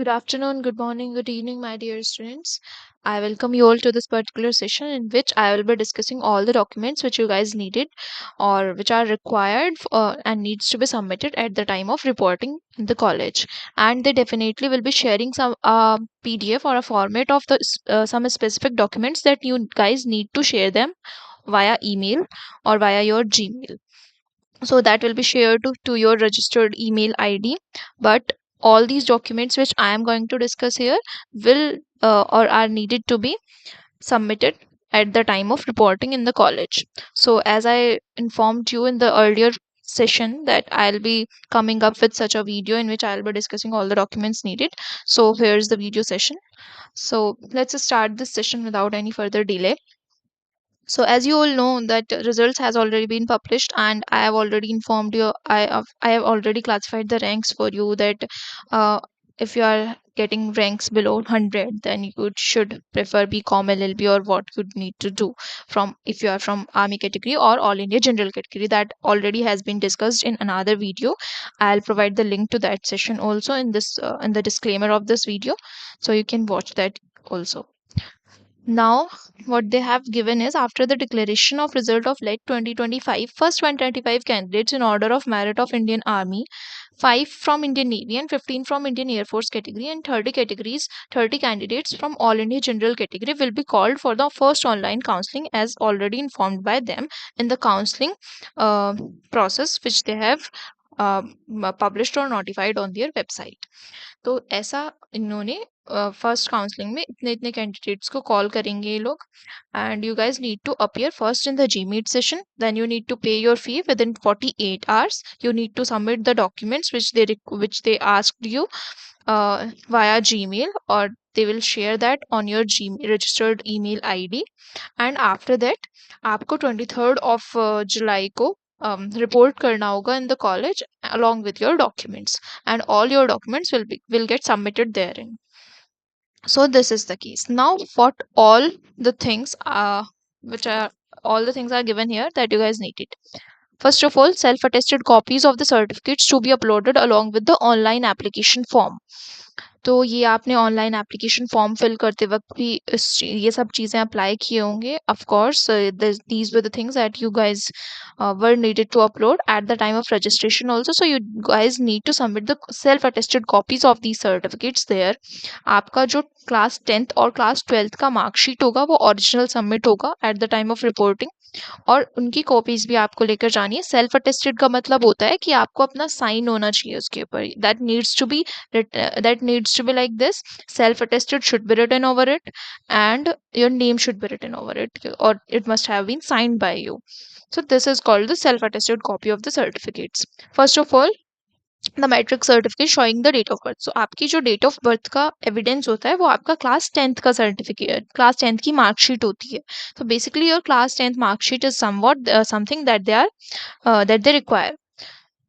Good afternoon, good morning, good evening, my dear students. I welcome you all to this particular session in which I will be discussing all the documents which you guys needed or which are required and needs to be submitted at the time of reporting in the college. And they definitely will be sharing some PDF or a format of some specific documents that you guys need to share them via email or via your Gmail. So that will be shared to your registered email ID. But all these documents which I am going to discuss here will or are needed to be submitted at the time of reporting in the college. So as I informed you in the earlier session that I'll be coming up with such a video in which I'll be discussing all the documents needed. So here's the video session. So let's start this session without any further delay. So as you all know that results has already been published, and I have already informed you. I have already classified the ranks for you that uh, if you are getting ranks below 100, then you should prefer BCom LLB or what you need to do from if you are from army category or all India general category. That already has been discussed in another video. I'll provide the link to that session also in the disclaimer of this video, so you can watch that also. Now, what they have given is after the declaration of result of LET 2025, first 125 candidates in order of merit of Indian Army, 5 from Indian Navy and 15 from Indian Air Force category and 30 candidates from All India General category will be called for the first online counseling as already informed by them in the counseling uh, process which they have uh, published or notified on their website. तो ऐसा इन्होंने first counselling में इतने इतने candidates को call करेंगे ये लोग and you guys need to appear first in the G meet session then you need to pay your fee within 48 hours you need to submit the documents which they asked you via Gmail, or they will share that on your Gmail registered email ID. And after that आपको 23rd of जुलाई को report करना होगा in the college along with your documents, and all your documents will get submitted therein. So this is the case. Now what all the things which are all the things are given here that you guys needed. First of all, self attested copies of the certificates to be uploaded along with the online application form. तो ये आपने online application form fill करते वक्त भी ये सब चीज़ें apply किए होंगे. Of course these were the things that you guys were needed to upload at the time of registration also. So you guys need to submit the self attested copies of the certificates there. आपका जो class 10th और class 12th का marksheet होगा वो original submit होगा eight the time of reporting, और उनकी copies भी आपको लेकर जानी है. सेल्फ अटेस्टेड का मतलब होता है कि आपको अपना साइन होना चाहिए उसके ऊपर. That needs to be like this. Self attested should be written over it, and your name should be written over it, or it must have been signed by you. So this is called the self attested copy of the certificates. First of all, the matric certificate showing the date of birth. So आपकी जो date of birth का evidence होता है वो आपका class 10th का certificate, class 10th की marksheet होती है. तो basically your class 10th marksheet is something that they require.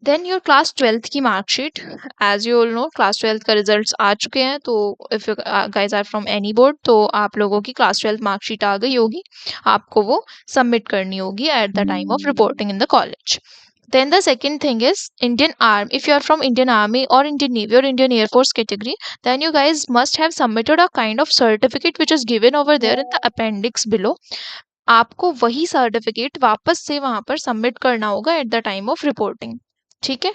Then your class 12th की marksheet. As you all know, class 12th का रिजल्ट्स आ चुके हैं, तो if you guys are from any board तो आप लोगों की क्लास 12th मार्कशीट आ गई होगी. आपको वो सबमिट करनी होगी eight the time of reporting in the college. Then the second thing is Indian Army. If you are from Indian Army or Indian Navy or Indian Air Force category, then you guys must have submitted a kind of certificate which is given over there in the appendix below. आपको वही certificate वापस से वहां पर submit करना होगा eight the time of reporting. ठीक है,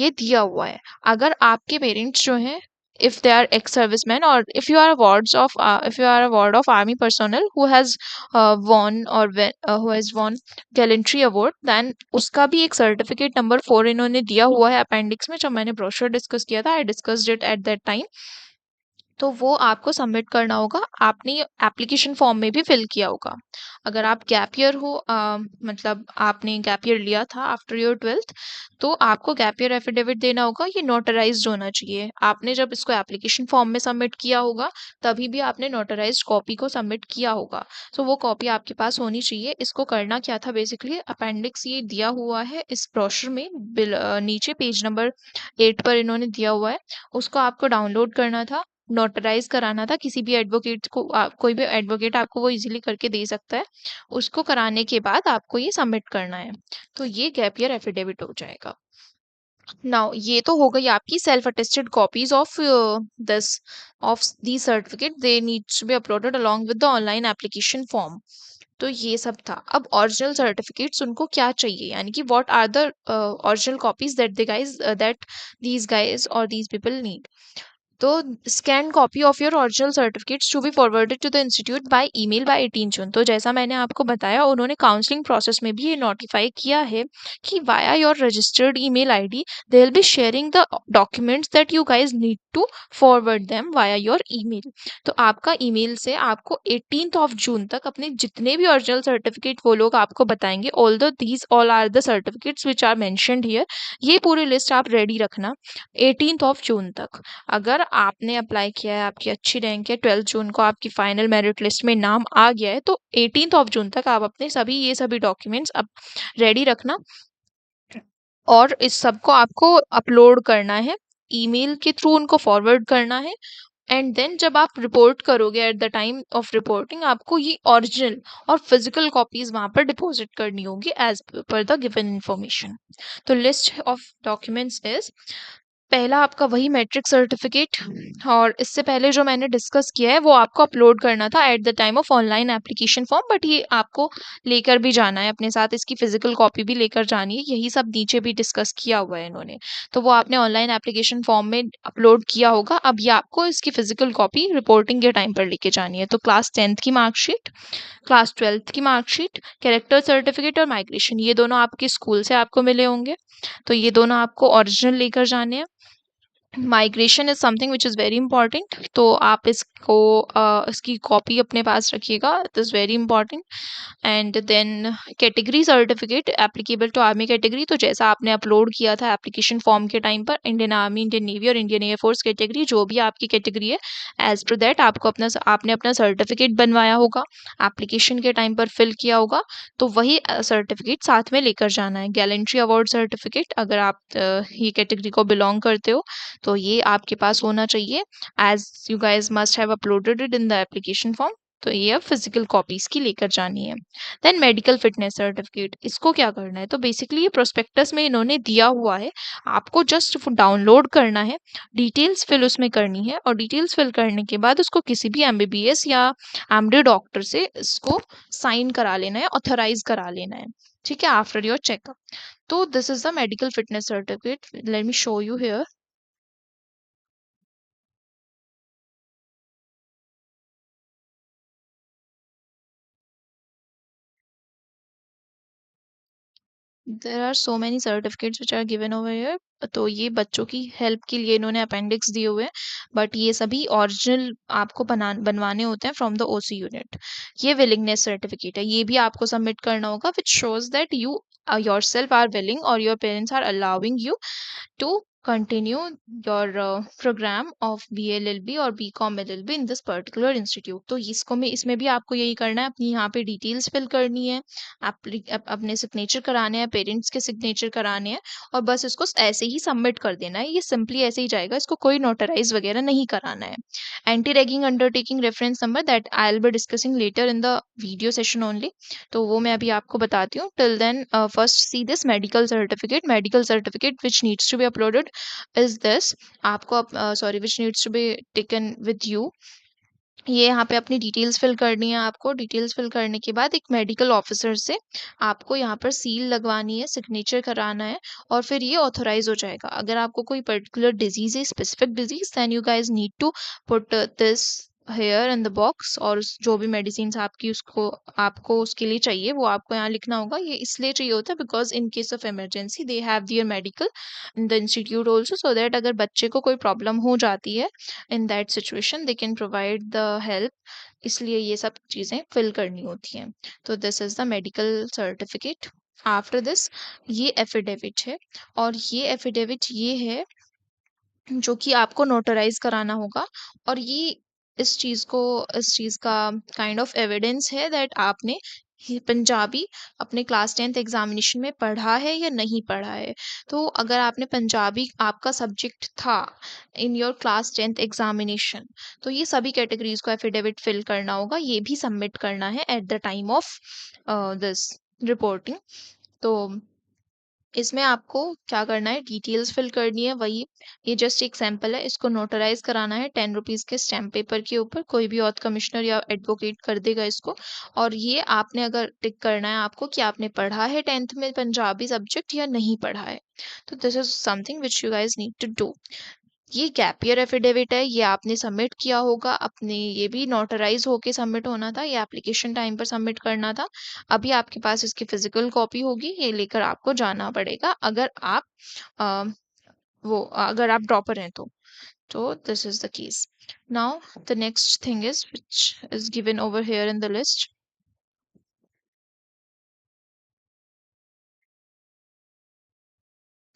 ये दिया हुआ है. अगर आपके पेरेंट्स जो हैं, if they are ex-servicemen, or if you are a ward of army personnel who has won gallantry award, then उसका भी एक सर्टिफिकेट नंबर 4 इन्होंने दिया हुआ है अपेंडिक्स में. जब मैंने ब्रोशर डिस्कस किया था, I discussed it at that time. तो वो आपको सबमिट करना होगा. आपने एप्लीकेशन फॉर्म में भी फिल किया होगा. अगर आप गैप ईयर हो, मतलब आपने गैप ईयर लिया था आफ्टर योर 12th, तो आपको गैप ईयर एफिडेविट देना होगा. ये नोटराइज्ड होना चाहिए. आपने जब इसको एप्लीकेशन फॉर्म में सबमिट किया होगा तभी भी आपने नोटराइज्ड कॉपी को सबमिट किया होगा. सो वो कॉपी आपके पास होनी चाहिए. इसको करना क्या था, बेसिकली अपेंडिक्स ये दिया हुआ है इस ब्रोशर में, नीचे पेज नंबर 8 पर इन्होंने दिया हुआ है. उसको आपको डाउनलोड करना था, नोटराइज कराना था. किसी भी एडवोकेट को कोई भी एडवोकेट आपको वो इजीली करके दे सकता है. उसको कराने के बाद आपको ये सबमिट करना है. तो ये गैप ईयर एफिडेविट हो जाएगा. नाउ ये तो हो गई आपकी self attested copies of this of the certificate, they needs to be uploaded along with the online application form. तो ये सब था। अब ओरिजिनल सर्टिफिकेट्स उनको क्या चाहिए, यानी कि what are the original copies that the guys that these guys और दीज पीपल नीड। तो scan copy of your original certificates to be forwarded to the institute by email by 18 June. तो जैसा मैंने आपको बताया, उन्होंने काउंसलिंग प्रोसेस में भी ये नोटिफाई किया है कि via your registered email ID they will be sharing the documents that you guys need to forward them via your email. तो आपका ईमेल से आपको 18 तक अपने जितने भी ओरिजिनल सर्टिफिकेट वो लोग आपको बताएंगे, all the these all are the certificates which are mentioned here, ये पूरी लिस्ट आप रेडी रखना 18 जून तक। अगर आपने अप्लाई किया है, आपकी अच्छी रैंक है, 12 जून को आपकी फाइनल मेरिट लिस्ट में नाम आ गया है, तो 18 जून तक आप अपने सभी डॉक्यूमेंट्स अब रेडी रखना, और इस सब को आपको अपलोड करना है, ईमेल के थ्रू उनको फॉरवर्ड करना है। एंड देन जब आप रिपोर्ट करोगे, eight the time of reporting आपको ये ओरिजिनल और फिजिकल कॉपीज वहां पर डिपॉजिट करनी होगी as per the given information. तो लिस्ट ऑफ डॉक्यूमेंट्स इज, पहला आपका वही मैट्रिक सर्टिफिकेट, और इससे पहले जो मैंने डिस्कस किया है वो आपको अपलोड करना था eight the time of online application form, but ये आपको लेकर भी जाना है अपने साथ, इसकी फिजिकल कॉपी भी लेकर जानी है, यही सब नीचे भी डिस्कस किया हुआ है इन्होंने। तो वो आपने ऑनलाइन एप्लीकेशन फॉर्म में अपलोड किया होगा, अब ये आपको इसकी फिजिकल कॉपी रिपोर्टिंग के टाइम पर लेके जानी है। तो क्लास 10th की मार्कशीट, क्लास 12th की मार्कशीट, कैरेक्टर सर्टिफिकेट और माइग्रेशन, ये दोनों आपके स्कूल से आपको मिले होंगे, तो ये दोनों आपको ओरिजिनल लेकर जाने हैं। Migration is something which is very important, तो आप इसको इसकी कॉपी अपने पास रखिएगा, it is very important. And then category certificate applicable to army category, तो जैसा आपने अपलोड किया था एप्लीकेशन फॉर्म के टाइम पर, इंडियन आर्मी, इंडियन नेवी और इंडियन एयरफोर्स कैटेगरी, जो भी आपकी कैटेगरी है, एज पर दैट आपको आपने अपना सर्टिफिकेट बनवाया होगा, एप्लीकेशन के टाइम पर फिल किया होगा, तो वही सर्टिफिकेट साथ में लेकर जाना है। गैलेंट्री अवार्ड सर्टिफिकेट, अगर आप ये कैटेगरी को बिलोंग करते हो तो ये आपके पास होना चाहिए, as you guys must have uploaded it in the application form. तो ये अब फिजिकल कॉपीज की लेकर जानी है। देन मेडिकल फिटनेस सर्टिफिकेट, इसको क्या करना है, तो बेसिकली ये प्रोस्पेक्टस में इन्होंने दिया हुआ है, आपको जस्ट डाउनलोड करना है, डिटेल्स फिल उसमें करनी है, और डिटेल्स फिल करने के बाद उसको किसी भी एमबीबीएस या एमडी डॉक्टर से इसको साइन करा लेना है, ऑथराइज करा लेना है, ठीक है, आफ्टर योर चेकअप। तो this is the medical fitness certificate, let me show you here. There are so many certificates which are given over here, तो ये बच्चों की हेल्प के लिए इन्होंने अपेंडिक्स दिए हुए हैं, बट ये सभी ओरिजिनल आपको बनवाने होते हैं फ्रॉम द ओसी यूनिट। ये विलिंगनेस सर्टिफिकेट है, ये भी आपको सबमिट करना होगा, which shows that you yourself are willing or your parents are allowing you to continue your program of BLLB और BCom LLB in this particular institute। तो इसमें भी आपको यही करना है, अपनी यहाँ पे डिटेल्स फिल करनी है, अपने सिग्नेचर कराने हैं, पेरेंट्स के सिग्नेचर कराने हैं, और बस इसको ऐसे ही सबमिट कर देना है, ये सिंपली ऐसे ही जाएगा, इसको कोई नोटराइज वगैरह नहीं कराना है। Anti ragging undertaking reference number, that I will be discussing later in the video session only, तो वो मैं अभी आपको बताती हूँ। Till then first see this medical certificate which needs to be uploaded is this, आपको sorry which needs to be taken with you. ये यहाँ पे अपनी डिटेल्स फिल करनी है, आपको डिटेल्स फिल करने के बाद एक मेडिकल ऑफिसर से आपको यहाँ पर सील लगवानी है, सिग्नेचर कराना है, और फिर ये ऑथोराइज हो जाएगा। अगर आपको कोई पर्टिकुलर डिजीज है, specific disease, then you guys need to put this here in the box, और जो भी मेडिसिन आपकी उसको आपको उसके लिए चाहिए वो आपको यहाँ लिखना होगा। ये इसलिए चाहिए होता है because in case of emergency they have their medical in the institute also, so that अगर बच्चे को कोई प्रॉब्लम हो जाती है in that situation they can provide the help, इसलिए ये सब चीज़ें फिल करनी होती हैं। तो this is the medical certificate. After this ये एफिडेविट है, और ये एफिडेविट ये है जो कि आपको नोटराइज कराना होगा, और ये इस चीज़ का काइंड ऑफ एविडेंस है दैट आपने पंजाबी अपने क्लास 10th एग्जामिनेशन में पढ़ा है या नहीं पढ़ा है। तो अगर आपने पंजाबी आपका सब्जेक्ट था in your class 10th examination, तो ये सभी कैटेगरीज को एफिडेविट फिल करना होगा, ये भी सबमिट करना है at the time of this reporting. तो इसमें आपको क्या करना है, डिटेल्स फिल करनी है वही। ये जस्ट एक सैंपल है, इसको नोटराइज कराना है 10 रुपीज के स्टैम्प पेपर के ऊपर। कोई भी ऑथ कमिश्नर या एडवोकेट कर देगा इसको। और ये आपने अगर टिक करना है आपको कि आपने पढ़ा है 10th में पंजाबी सब्जेक्ट या नहीं पढ़ा है। तो this is something which you guys need to do. ये गैप ईयर एफिडेविट है, ये आपने सबमिट किया होगा अपने, ये भी नोटराइज होके सबमिट होना था, ये एप्लीकेशन टाइम पर सबमिट करना था। अभी आपके पास इसकी फिजिकल कॉपी होगी, ये लेकर आपको जाना पड़ेगा अगर आप अ, अगर आप ड्रॉपर हैं तो this is the case. Now the next thing is which is given over here in the list.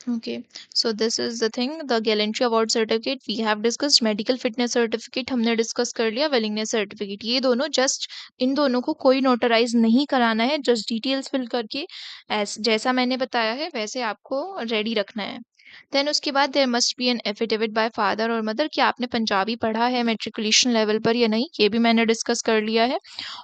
Okay, so this is the thing, the gallantry award certificate we have discussed, medical fitness certificate हमने discuss कर लिया, willingness certificate, ये दोनों just, इन दोनों को कोई notarise नहीं कराना है, जस्ट डिटेल्स फिल करके जैसा मैंने बताया है वैसे आपको रेडी रखना है। देन उसके बाद there must be an affidavit by father और मदर कि आपने पंजाबी पढ़ा है मेट्रिकुलेशन लेवल पर या नहीं, ये भी मैंने डिस्कस कर लिया है।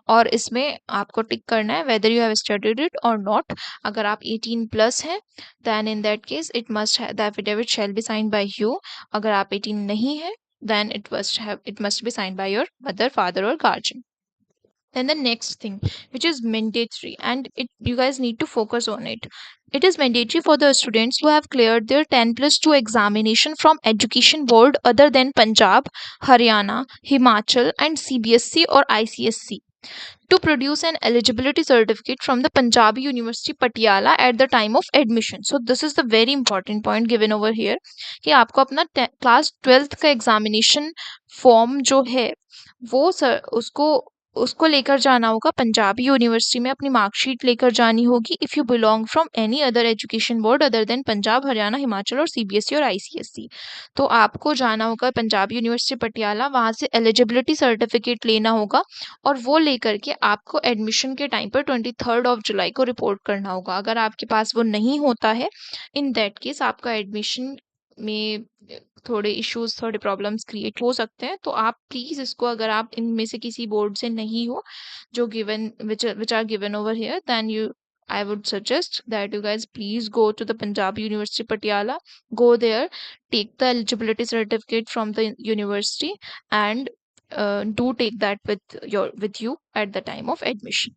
और इसमें आपको टिक करना है whether you have studied it और नॉट। अगर आप 18+ हैं then in that case it must the affidavit shall be signed by you. अगर आप 18 नहीं है then it must be signed by your mother, father or guardian. Then the next thing, which is mandatory, and you guys need to focus on it. It is mandatory for the students who have cleared their 10+2 examination from education board other than Punjab, Haryana, Himachal and CBSC or ICSC to produce an eligibility certificate from the Punjabi University Patiala at the time of admission. So this is the very important point given over here कि आपको अपना class 12th का examination form जो है वो sir उसको उसको लेकर जाना होगा पंजाबी यूनिवर्सिटी में, अपनी मार्कशीट लेकर जानी होगी if you belong from any other education board other than Punjab, Haryana, Himachal और सीबीएसई और आईसीएसई। तो आपको जाना होगा पंजाब यूनिवर्सिटी पटियाला, वहाँ से एलिजिबिलिटी सर्टिफिकेट लेना होगा और वो लेकर के आपको एडमिशन के टाइम पर 23 जुलाई को रिपोर्ट करना होगा। अगर आपके पास वो नहीं होता है इन दैट केस आपका एडमिशन में थोड़े इश्यूज, थोड़े प्रॉब्लम्स क्रिएट हो सकते हैं। तो आप प्लीज़ इसको, अगर आप इनमें से किसी बोर्ड से नहीं हो जो given which are given over here, then you I would suggest that you guys please go to the Punjab University Patiala, go there, take the eligibility certificate from the university and do take that with you at the time of admission.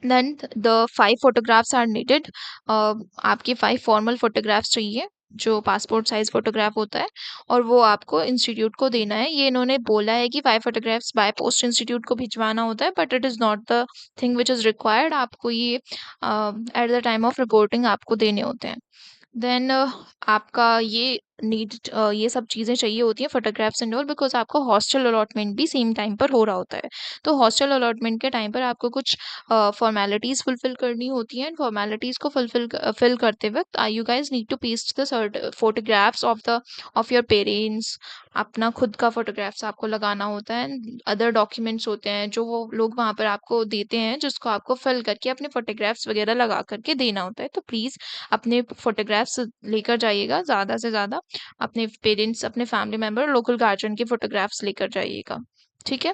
Then the 5 photographs are needed. आपके 5 formal photographs चाहिए जो passport size photograph होता है और वो आपको institute को देना है। ये इन्होंने बोला है कि 5 फोटोग्राफ्स बाय पोस्ट इंस्टीट्यूट को भिजवाना होता है but it is not the thing which is required. आपको ये eight the time of reporting आपको देने होते हैं। देन आपका ये सब चीज़ें चाहिए होती हैं फोटोग्राफ्स एंड ऑल, बिकॉज आपका हॉस्टल अलॉटमेंट भी सेम टाइम पर हो रहा होता है। तो हॉस्टल अलॉटमेंट के टाइम पर आपको कुछ फॉर्मेलिटीज़ फुलफिल करनी होती हैं। फॉर्मेलिटीज़ को फिल करते वक्त you guys need to paste the photographs of your parents. अपना खुद का फोटोग्राफ्स आपको लगाना होता है। अदर डॉक्यूमेंट्स होते हैं जो वो लोग वहाँ पर आपको देते हैं जिसको आपको फिल करके अपने फोटोग्राफ्स वगैरह लगा करके देना होता है। तो प्लीज़ अपने फोटोग्राफ्स लेकर जाइएगा, ज़्यादा से ज़्यादा अपने पेरेंट्स, अपने फैमिली मेम्बर, लोकल गार्जियन के फोटोग्राफ्स लेकर जाइएगा। ठीक है।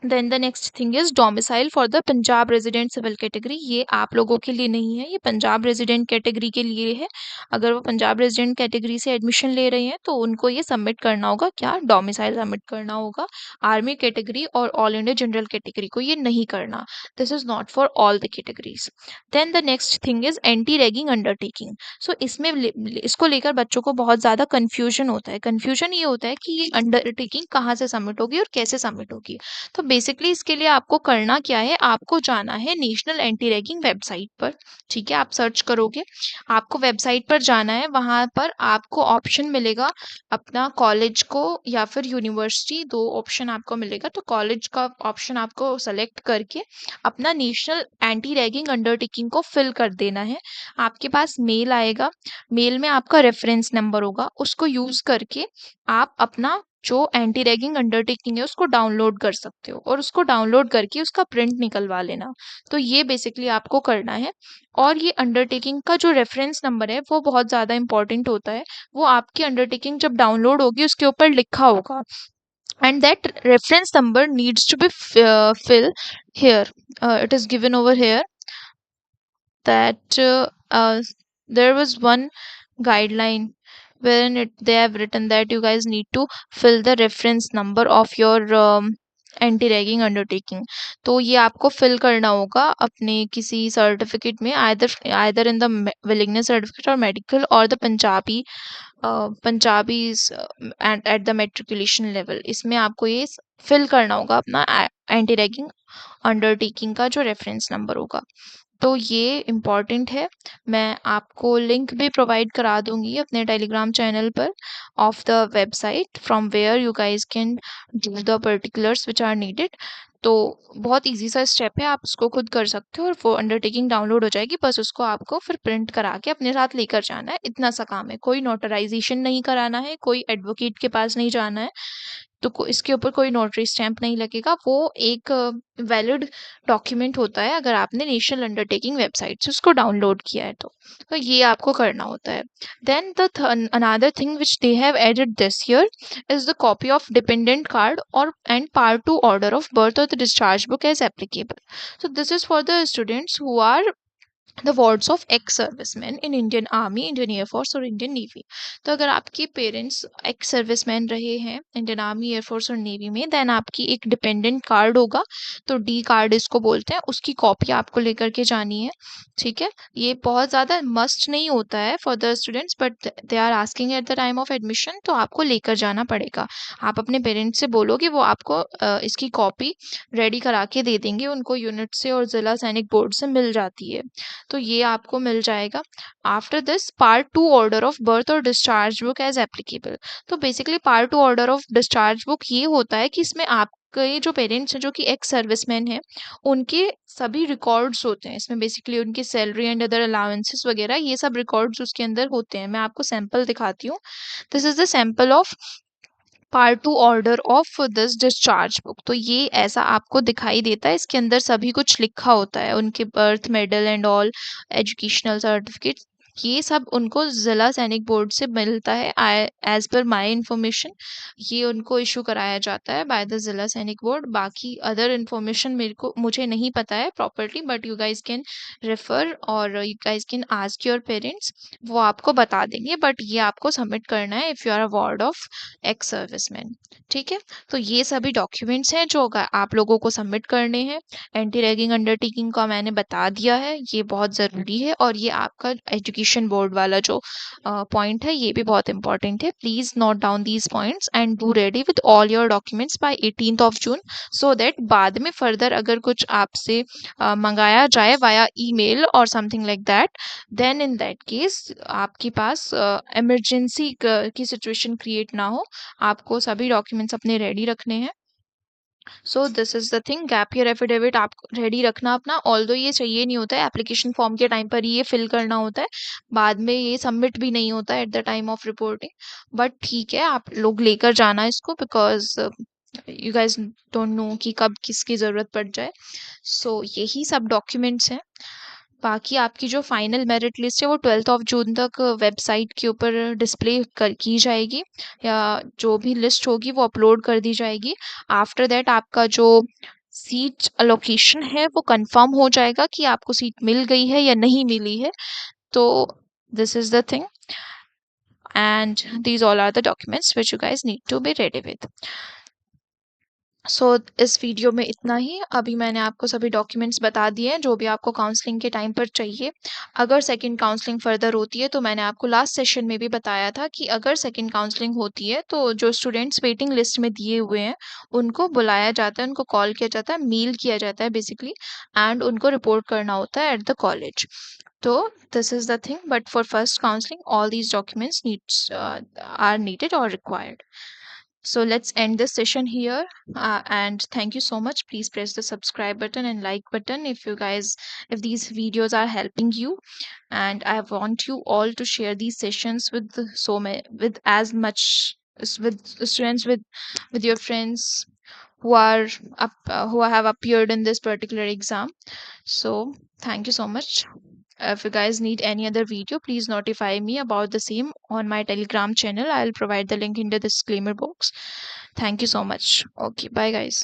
Then the next thing is domicile for the Punjab resident civil category. ये आप लोगों के लिए नहीं है, ये पंजाब रेजिडेंट कैटेगरी के लिए है। अगर वो पंजाब रेजिडेंट कैटेगरी से एडमिशन ले रहे हैं तो उनको ये सबमिट करना होगा, क्या, डोमिसाइल सबमिट करना होगा। आर्मी कैटेगरी और ऑल इंडिया जनरल कैटेगरी को ये नहीं करना। This is not for all the categories. Then the next thing is anti ragging undertaking. So इसमें इसको लेकर बच्चों को बहुत ज़्यादा कन्फ्यूजन होता है। कन्फ्यूजन ये होता है कि ये अंडरटेकिंग कहाँ से सबमिट होगी और कैसे सबमिट होगी। तो बेसिकली इसके लिए आपको करना क्या है, आपको जाना है नेशनल एंटी रैगिंग वेबसाइट पर। ठीक है, आप सर्च करोगे, आपको वेबसाइट पर जाना है, वहाँ पर आपको ऑप्शन मिलेगा अपना कॉलेज को या फिर यूनिवर्सिटी, दो ऑप्शन आपको मिलेगा। तो कॉलेज का ऑप्शन आपको सेलेक्ट करके अपना नेशनल एंटी रैगिंग अंडरटेकिंग को फिल कर देना है। आपके पास मेल आएगा, मेल में आपका रेफरेंस नंबर होगा, उसको यूज़ करके आप अपना जो एंटी रैगिंग अंडरटेकिंग है उसको डाउनलोड कर सकते हो और उसको डाउनलोड करके उसका प्रिंट निकलवा लेना। तो ये बेसिकली आपको करना है। और ये अंडरटेकिंग का जो रेफरेंस नंबर है वो बहुत ज़्यादा इंपॉर्टेंट होता है। वो आपकी अंडरटेकिंग जब डाउनलोड होगी उसके ऊपर लिखा होगा and that reference number needs to be fill here. It is given over here that there was one guideline wherein they have written that you guys need to fill the reference number of your anti ragging undertaking. तो ये आपको fill करना होगा अपने किसी certificate में, either in the willingness certificate और medical और the Punjabi at the matriculation level. इसमें आपको ये फिल करना होगा अपना एंटी रैगिंग अंडरटेकिंग का जो रेफरेंस नंबर होगा। तो ये इम्पॉर्टेंट है। मैं आपको लिंक भी प्रोवाइड करा दूंगी अपने टेलीग्राम चैनल पर of the website from where you guys can do the particulars which are needed. तो बहुत इजी सा स्टेप है, आप उसको खुद कर सकते हो और वो अंडरटेकिंग डाउनलोड हो जाएगी। बस उसको आपको फिर प्रिंट करा के अपने साथ लेकर जाना है, इतना सा काम है। कोई नोटराइजेशन नहीं कराना है, कोई एडवोकेट के पास नहीं जाना है, तो इसके ऊपर कोई नोटरी स्टैंप नहीं लगेगा। वो एक वैलिड डॉक्यूमेंट होता है अगर आपने नेशनल अंडरटेकिंग वेबसाइट से उसको डाउनलोड किया है तो ये आपको करना होता है। Then the another thing which they have added this year is the copy of dependent card or and part 2 order of birth or the discharge book as applicable. So this is for the students who are the wards of ex serviceman in Indian army, Indian air force और Indian navy. तो अगर आपके parents ex serviceman रहे हैं Indian army, air force और navy में, then आपकी एक डिपेंडेंट कार्ड होगा, तो डी कार्ड इसको बोलते हैं, उसकी कॉपी आपको लेकर के जानी है। ठीक है, ये बहुत ज़्यादा मस्ट नहीं होता है for the students, but they are asking at the time of admission, तो आपको लेकर जाना पड़ेगा। आप अपने पेरेंट्स से बोलोगे, वो आपको इसकी कॉपी रेडी करा के दे देंगे, उनको यूनिट से और ज़िला सैनिक बोर्ड से मिल जाती है, तो ये आपको मिल जाएगा। After this part 2 order of birth और डिस्चार्ज बुक एज एप्लीकेबल। तो basically part 2 order of discharge book ये होता है कि इसमें आपके जो पेरेंट्स हैं जो कि एक्स सर्विसमैन हैं, उनके सभी रिकॉर्ड्स होते हैं इसमें। बेसिकली उनकी सैलरी एंड अदर अलाउंसेस वगैरह ये सब रिकॉर्ड्स उसके अंदर होते हैं। मैं आपको सैंपल दिखाती हूँ। This is the sample of part 2 order of this discharge book. तो ये ऐसा आपको दिखाई देता है, इसके अंदर सभी कुछ लिखा होता है, उनके birth medal and all, educational certificate, ये सब उनको ज़िला सैनिक बोर्ड से मिलता है। एज पर माई इंफॉर्मेशन ये उनको इशू कराया जाता है बाय द ज़िला सैनिक बोर्ड। बाकी अदर इन्फॉर्मेशन मुझे नहीं पता है properly, but you guys can refer or you guys can ask your parents, वो आपको बता देंगे। बट ये आपको सबमिट करना है if you are a ward of ex serviceman. ठीक है, तो ये सभी डॉक्यूमेंट्स हैं जो आप लोगों को सबमिट करने हैं। एंटी रैगिंग अंडरटेकिंग का मैंने बता दिया है, ये बहुत ज़रूरी है। और ये आपका एजुकेशन बोर्ड वाला जो पॉइंट है ये भी बहुत इंपॉर्टेंट है। Please note down these points and do ready with all your documents by 18th of June, so that बाद में फर्दर अगर कुछ आपसे मंगाया जाए वाया ईमेल और something like that, then in that case आपके पास इमरजेंसी की सिचुएशन क्रिएट ना हो। आपको सभी डॉक्यूमेंट्स अपने रेडी रखने हैं। So this is the thing, gap year affidavit आप रेडी रखना अपना। ऑल्दो ये चाहिए नहीं होता है, एप्लीकेशन फॉर्म के टाइम पर ये फिल करना होता है, बाद में ये सबमिट भी नहीं होता है at the time of reporting. But ठीक है, आप लोग लेकर जाना इसको, because you guys don't know कि कब किसकी ज़रूरत पड़ जाए। सो यही सब डॉक्यूमेंट्स हैं। बाकी आपकी जो फाइनल मेरिट लिस्ट है वो 12th ऑफ जून तक वेबसाइट के ऊपर डिस्प्ले की जाएगी, या जो भी लिस्ट होगी वो अपलोड कर दी जाएगी। आफ्टर दैट आपका जो सीट अलोकेशन है वो कंफर्म हो जाएगा कि आपको सीट मिल गई है या नहीं मिली है। तो this is the thing and these all are the documents which you guys need to be ready with. So इस वीडियो में इतना ही। अभी मैंने आपको सभी डॉक्यूमेंट्स बता दिए हैं जो भी आपको काउंसलिंग के टाइम पर चाहिए। अगर सेकंड काउंसलिंग फर्दर होती है, तो मैंने आपको लास्ट सेशन में भी बताया था कि अगर सेकंड काउंसलिंग होती है तो जो स्टूडेंट्स वेटिंग लिस्ट में दिए हुए हैं उनको बुलाया जाता है, उनको कॉल किया जाता है, मेल किया जाता है बेसिकली, एंड उनको रिपोर्ट करना होता है एट द कॉलेज। तो this is the thing, but for first counselling all these documents needs are needed or required. So let's end this session here, and thank you so much. Please press the subscribe button and like button if if these videos are helping you, and I want you all to share these sessions with with as much with students, with your friends who are who have appeared in this particular exam. So thank you so much. If you guys need any other video, please notify me about the same on my Telegram channel. I'll provide the link in the disclaimer box. Thank you so much. Okay, bye guys.